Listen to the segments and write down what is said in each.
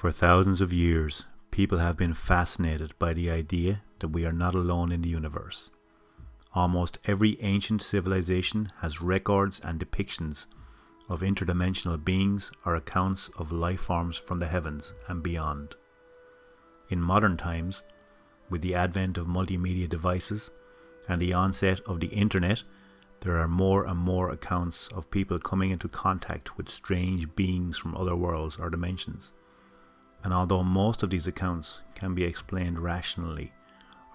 For thousands of years, people have been fascinated by the idea that we are not alone in the universe. Almost every ancient civilization has records and depictions of interdimensional beings or accounts of life forms from the heavens and beyond. In modern times, with the advent of multimedia devices and the onset of the internet, there are more and more accounts of people coming into contact with strange beings from other worlds or dimensions. And although most of these accounts can be explained rationally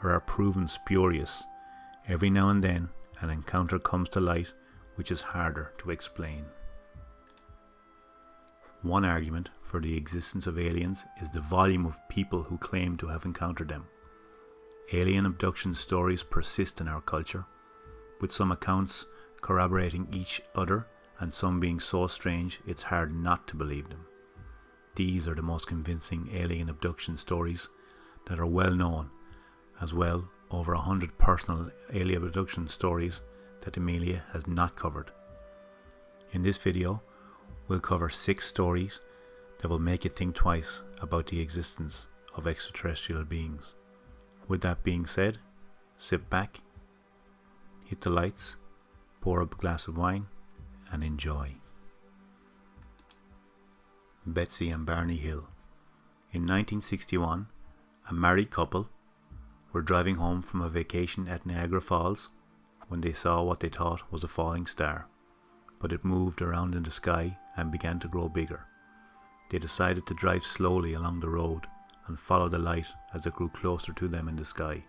or are proven spurious, every now and then an encounter comes to light which is harder to explain. One argument for the existence of aliens is the volume of people who claim to have encountered them. Alien abduction stories persist in our culture, with some accounts corroborating each other and some being so strange it's hard not to believe them. These are the most convincing alien abduction stories that are well known, as well over 100 personal alien abduction stories that the media has not covered. In this video, we'll cover 6 stories that will make you think twice about the existence of extraterrestrial beings. With that being said, sit back, hit the lights, pour up a glass of wine, and enjoy. Betsy and Barney Hill. In 1961, a married couple were driving home from a vacation at Niagara Falls when they saw what they thought was a falling star, but it moved around in the sky and began to grow bigger. They decided to drive slowly along the road and follow the light as it grew closer to them in the sky,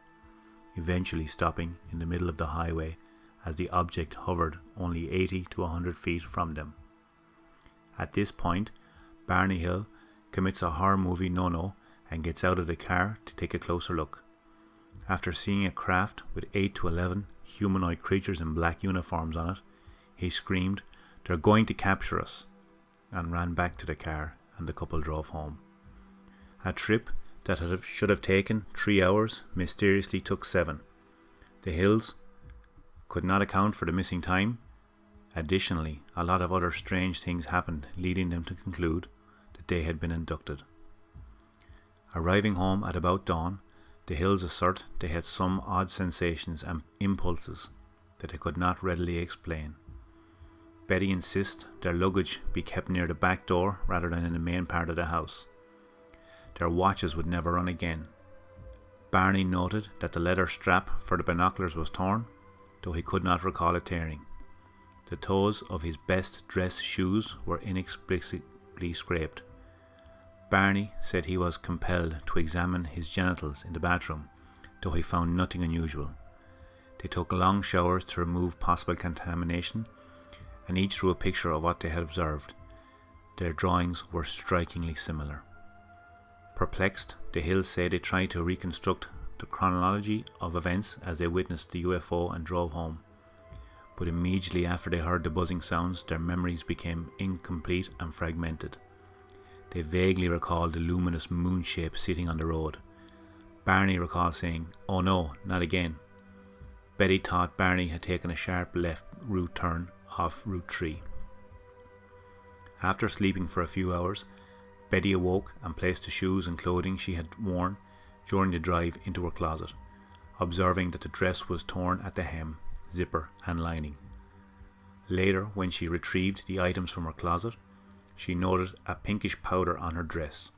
eventually stopping in the middle of the highway as the object hovered only 80 to 100 feet from them. At this point, Barney Hill commits a horror movie no-no and gets out of the car to take a closer look. After seeing a craft with 8 to 11 humanoid creatures in black uniforms on it, he screamed, "They're going to capture us," and ran back to the car, and the couple drove home. A trip that should have taken 3 hours mysteriously took 7. The Hills could not account for the missing time. Additionally, a lot of other strange things happened, leading them to conclude that they had been abducted. Arriving home at about dawn, the Hills assert they had some odd sensations and impulses that they could not readily explain. Betty insists their luggage be kept near the back door rather than in the main part of the house. Their watches would never run again. Barney noted that the leather strap for the binoculars was torn, though he could not recall it tearing. The toes of his best dressed shoes were inexplicably scraped. Barney said he was compelled to examine his genitals in the bathroom, though he found nothing unusual. They took long showers to remove possible contamination, and each drew a picture of what they had observed. Their drawings were strikingly similar. Perplexed, the Hills say they tried to reconstruct the chronology of events as they witnessed the UFO and drove home. But immediately after they heard the buzzing sounds, their memories became incomplete and fragmented. They vaguely recalled the luminous moon shape sitting on the road. Barney recalls saying, "Oh no, not again." Betty thought Barney had taken a sharp left route turn off Route 3. After sleeping for a few hours, Betty awoke and placed the shoes and clothing she had worn during the drive into her closet, observing that the dress was torn at the hem, zipper and lining. Later, when she retrieved the items from her closet, she noted a pinkish powder on her dress.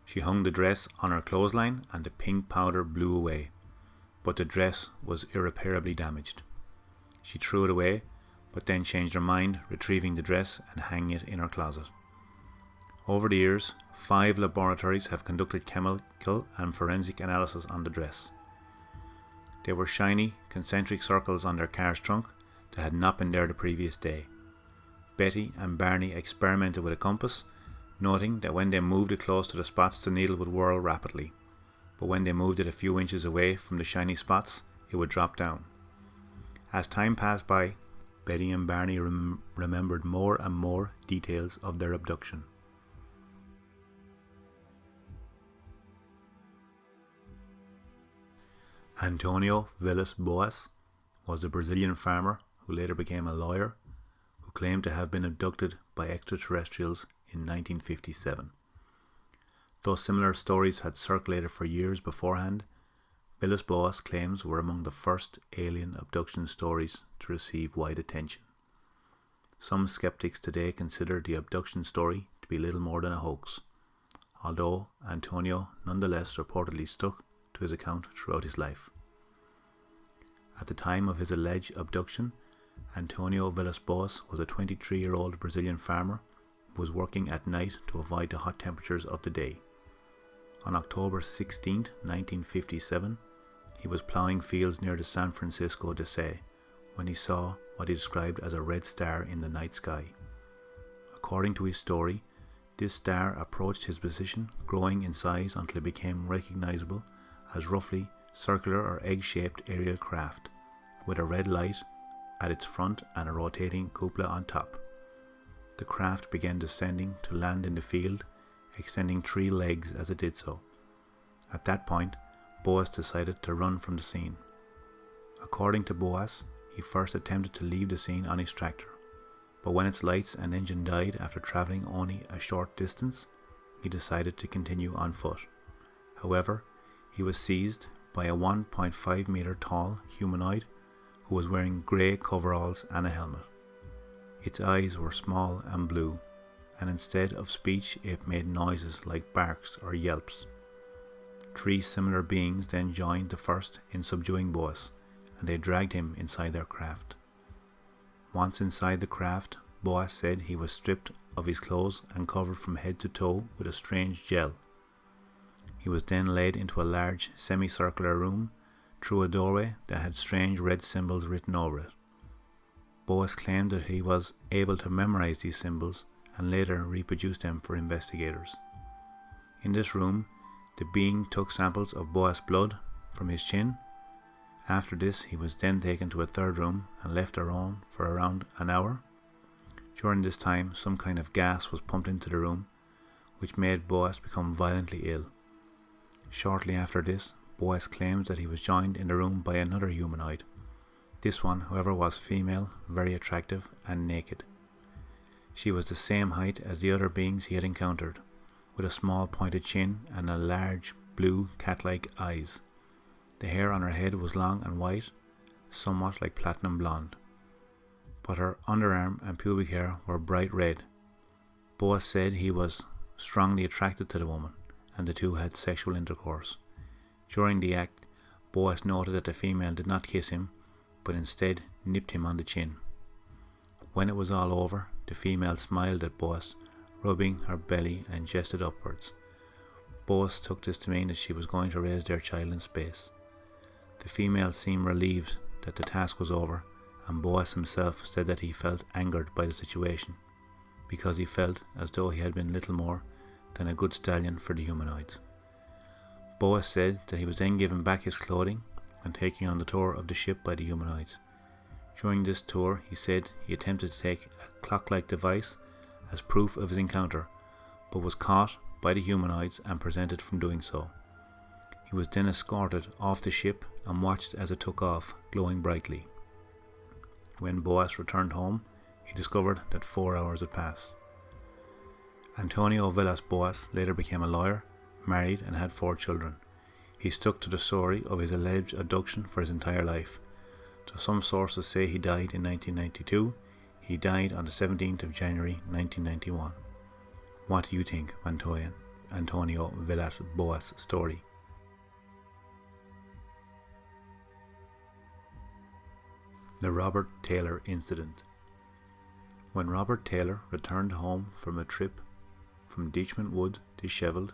She hung the dress on her clothesline and the pink powder blew away, but the dress was irreparably damaged. She threw it away, but then changed her mind, retrieving the dress and hanging it in her closet. Over the years, 5 laboratories have conducted chemical and forensic analysis on the dress. There were shiny, concentric circles on their car's trunk that had not been there the previous day. Betty and Barney experimented with a compass, noting that when they moved it close to the spots, the needle would whirl rapidly, but when they moved it a few inches away from the shiny spots, it would drop down. As time passed by, Betty and Barney remembered more and more details of their abduction. Antônio Vilas Boas was a Brazilian farmer who later became a lawyer, who claimed to have been abducted by extraterrestrials in 1957. Though similar stories had circulated for years beforehand, Vilas Boas claims were among the first alien abduction stories to receive wide attention. Some skeptics today consider the abduction story to be little more than a hoax, although Antônio nonetheless reportedly stuck to his account throughout his life. At the time of his alleged abduction, Antônio Vilas Boas was a 23-year-old Brazilian farmer who was working at night to avoid the hot temperatures of the day. On October 16, 1957, he was ploughing fields near the San Francisco de Sá when he saw what he described as a red star in the night sky. According to his story, this star approached his position, growing in size until it became recognizable as roughly circular or egg-shaped aerial craft with a red light at its front and a rotating cupola on top. The craft began descending to land in the field, extending 3 legs as it did so. At that point, Boas decided to run from the scene. According to Boas, he first attempted to leave the scene on his tractor, but when its lights and engine died after travelling only a short distance, he decided to continue on foot. However, he was seized by a 1.5 meter tall humanoid who was wearing grey coveralls and a helmet. Its eyes were small and blue, and instead of speech it made noises like barks or yelps. 3 similar beings then joined the first in subduing Boas, and they dragged him inside their craft. Once inside the craft, Boas said he was stripped of his clothes and covered from head to toe with a strange gel. He was then led into a large semicircular room through a doorway that had strange red symbols written over it. Boas claimed that he was able to memorize these symbols and later reproduce them for investigators. In this room, the being took samples of Boas' blood from his chin. After this, he was then taken to a third room and left alone for around an hour. During this time, some kind of gas was pumped into the room, which made Boas become violently ill. Shortly after this, Boas claims that he was joined in the room by another humanoid. This one, however, was female, very attractive and naked. She was the same height as the other beings he had encountered, with a small pointed chin and a large blue cat-like eyes. The hair on her head was long and white, somewhat like platinum blonde, but her underarm and pubic hair were bright red. Boas said he was strongly attracted to the woman, and the two had sexual intercourse. During the act, Boas noted that the female did not kiss him, but instead nipped him on the chin. When it was all over, the female smiled at Boas, rubbing her belly and gestured upwards. Boas took this to mean that she was going to raise their child in space. The female seemed relieved that the task was over, and Boas himself said that he felt angered by the situation, because he felt as though he had been little more than a good stallion for the humanoids. Boas said that he was then given back his clothing and taken on the tour of the ship by the humanoids. During this tour, he said he attempted to take a clock-like device as proof of his encounter, but was caught by the humanoids and prevented from doing so. He was then escorted off the ship and watched as it took off, glowing brightly. When Boas returned home, he discovered that 4 hours had passed. Antônio Vilas Boas later became a lawyer, married and had 4 children. He stuck to the story of his alleged abduction for his entire life. Though some sources say he died in 1992, he died on the 17th of January 1991. What do you think of Antônio Vilas Boas' story? The Robert Taylor Incident. When Robert Taylor returned home from a trip from Ditchman Wood dishevelled,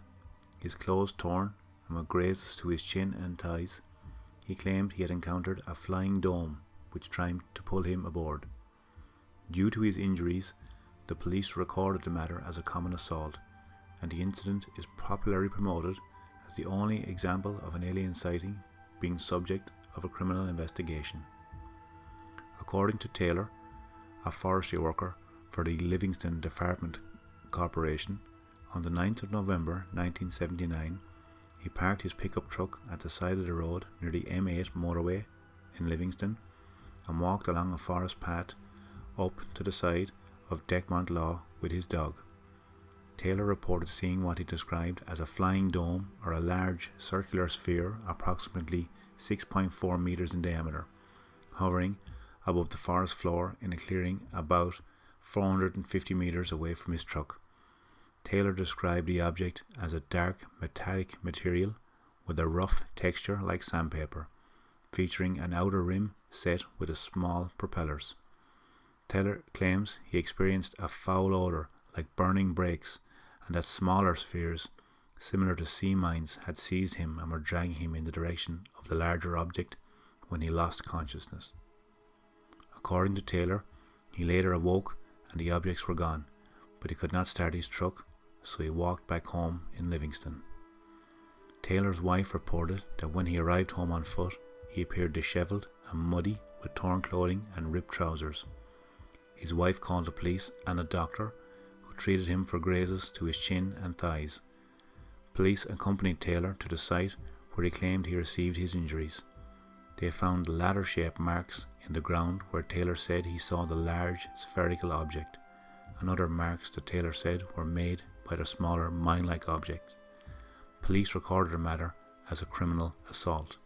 his clothes torn and with grazes to his chin and thighs, he claimed he had encountered a flying dome which tried to pull him aboard. Due to his injuries, the police recorded the matter as a common assault, and the incident is popularly promoted as the only example of an alien sighting being subject of a criminal investigation. According to Taylor, a forestry worker for the Livingston Department Corporation, on the 9th of November 1979, he parked his pickup truck at the side of the road near the M8 motorway in Livingston and walked along a forest path up to the side of Decmont Law with his dog. Taylor reported seeing what he described as a flying dome or a large circular sphere approximately 6.4 meters in diameter, hovering above the forest floor in a clearing about 450 meters away from his truck. Taylor described the object as a dark metallic material with a rough texture like sandpaper, featuring an outer rim set with small propellers. Taylor claims he experienced a foul odor like burning brakes and that smaller spheres, similar to sea mines, had seized him and were dragging him in the direction of the larger object when he lost consciousness. According to Taylor, he later awoke and the objects were gone, but he could not start his truck, so he walked back home in Livingston. Taylor's wife reported that when he arrived home on foot, he appeared disheveled and muddy with torn clothing and ripped trousers. His wife called the police and a doctor, who treated him for grazes to his chin and thighs. Police accompanied Taylor to the site where he claimed he received his injuries. They found ladder-shaped marks in the ground where Taylor said he saw the large spherical object, and other marks that Taylor said were made by the smaller mine-like object. Police recorded the matter as a criminal assault.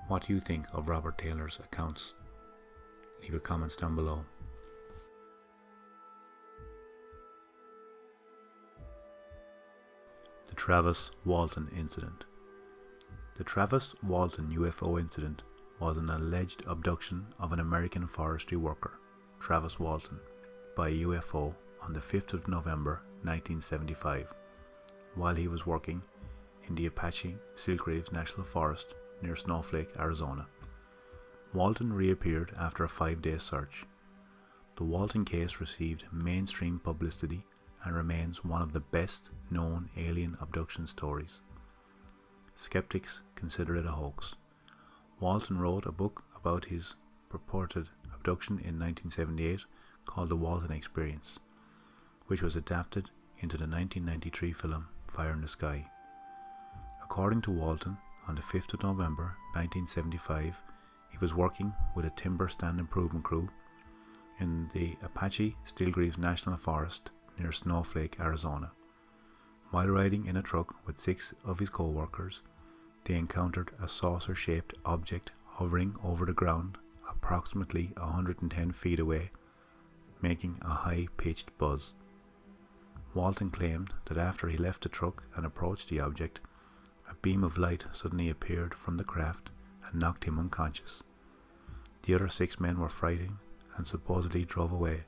What do you think of Robert Taylor's accounts? Leave your comments down below. The Travis Walton Incident. The Travis Walton UFO incident was an alleged abduction of an American forestry worker, Travis Walton, by a UFO on the 5th of November 1975, while he was working in the Apache Silkreeves National Forest near Snowflake, Arizona. Walton reappeared after a 5-day search. The Walton case received mainstream publicity and remains one of the best known alien abduction stories. Skeptics consider it a hoax. Walton wrote a book about his purported abduction in 1978 called The Walton Experience, which was adapted into the 1993 film Fire in the Sky. According to Walton, on the 5th of November 1975, he was working with a timber stand improvement crew in the Apache Silkreeves National Forest near Snowflake, Arizona. While riding in a truck with 6 of his co-workers, they encountered a saucer-shaped object hovering over the ground approximately 110 feet away, making a high-pitched buzz. Walton claimed that after he left the truck and approached the object, a beam of light suddenly appeared from the craft and knocked him unconscious. The other 6 men were frightened and supposedly drove away.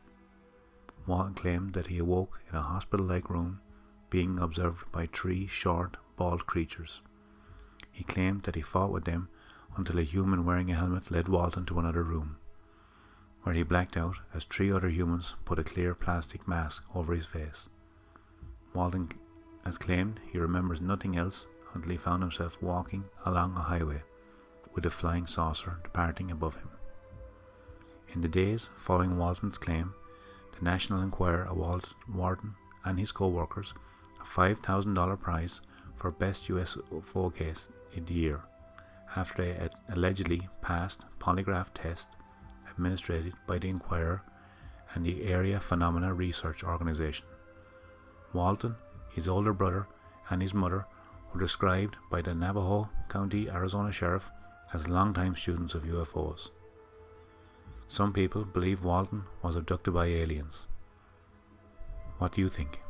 Walton claimed that he awoke in a hospital-like room, being observed by 3 short, bald creatures. He claimed that he fought with them until a human wearing a helmet led Walton to another room, where he blacked out as 3 other humans put a clear plastic mask over his face. Walton has claimed he remembers nothing else until he found himself walking along a highway with a flying saucer departing above him. In the days following Walton's claim, the National Enquirer awarded Walton and his co-workers a $5,000 prize for Best UFO Case in the year, after they had allegedly passed polygraph tests administered by the Enquirer and the Area Phenomena Research Organization. Walton, his older brother, and his mother were described by the Navajo County, Arizona Sheriff as longtime students of UFOs. Some people believe Walton was abducted by aliens. What do you think?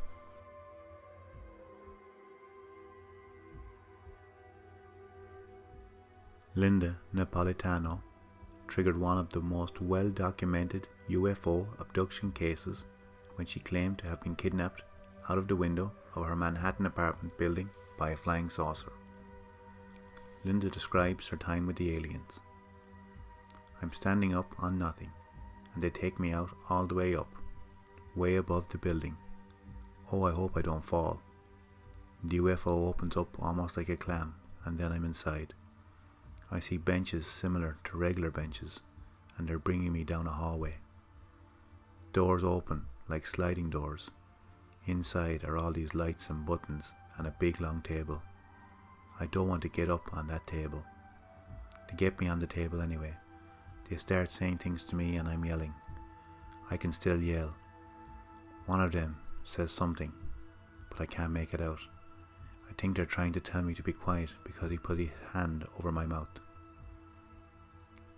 Linda Napolitano triggered one of the most well-documented UFO abduction cases when she claimed to have been kidnapped out of the window of her Manhattan apartment building by a flying saucer. Linda describes her time with the aliens. I'm standing up on nothing, and they take me out all the way up, way above the building. Oh, I hope I don't fall. The UFO opens up almost like a clam, and then I'm inside. I see benches similar to regular benches, and they're bringing me down a hallway. Doors open like sliding doors. Inside are all these lights and buttons and a big long table. I don't want to get up on that table. They get me on the table anyway. They start saying things to me and I'm yelling. I can still yell. One of them says something. but I can't make it out. I think they're trying to tell me to be quiet because he put his hand over my mouth.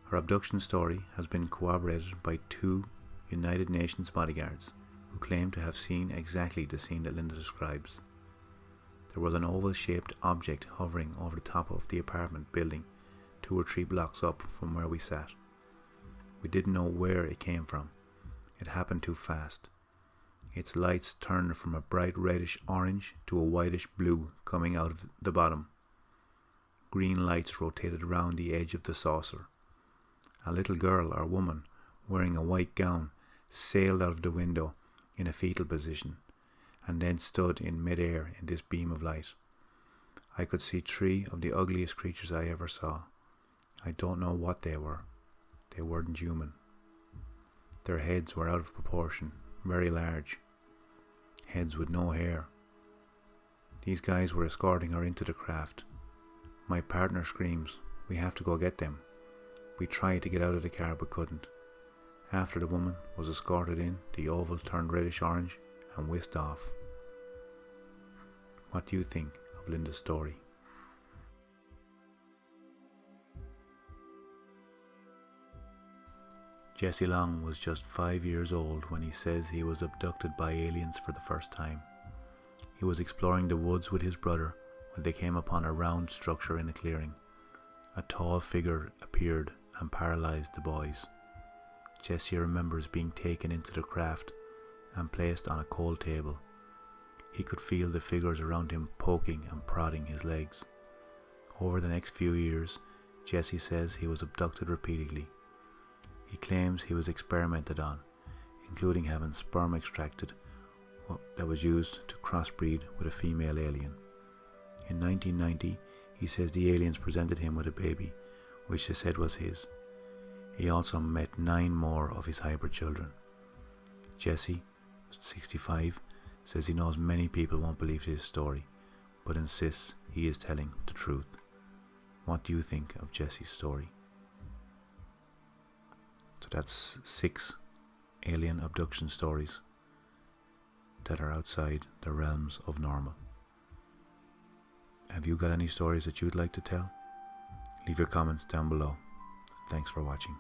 Her abduction story has been corroborated by 2 United Nations bodyguards who claim to have seen exactly the scene that Linda describes. There was an oval-shaped object hovering over the top of the apartment building 2 or 3 blocks up from where we sat. We didn't know where it came from. It happened too fast. Its lights turned from a bright reddish orange to a whitish blue coming out of the bottom. Green lights rotated around the edge of the saucer. A little girl or woman wearing a white gown sailed out of the window in a fetal position and then stood in mid-air in this beam of light. I could see 3 of the ugliest creatures I ever saw. I don't know what they were. They weren't human. Their heads were out of proportion, very large. Heads with no hair. These guys were escorting her into the craft. My partner screams, "We have to go get them." We tried to get out of the car but couldn't. After the woman was escorted in, the oval turned reddish orange and whisked off. What do you think of Linda's story? Jesse Long was just 5 years old when he says he was abducted by aliens for the first time. He was exploring the woods with his brother when they came upon a round structure in a clearing. A tall figure appeared and paralyzed the boys. Jesse remembers being taken into the craft and placed on a cold table. He could feel the figures around him poking and prodding his legs. Over the next few years, Jesse says he was abducted repeatedly. He claims he was experimented on, including having sperm extracted that was used to crossbreed with a female alien. In 1990, he says the aliens presented him with a baby, which they said was his. He also met 9 more of his hybrid children. Jesse, 65, says he knows many people won't believe his story, but insists he is telling the truth. What do you think of Jesse's story? So that's 6 alien abduction stories that are outside the realms of normal. Have you got any stories that you'd like to tell? Leave your comments down below. Thanks for watching.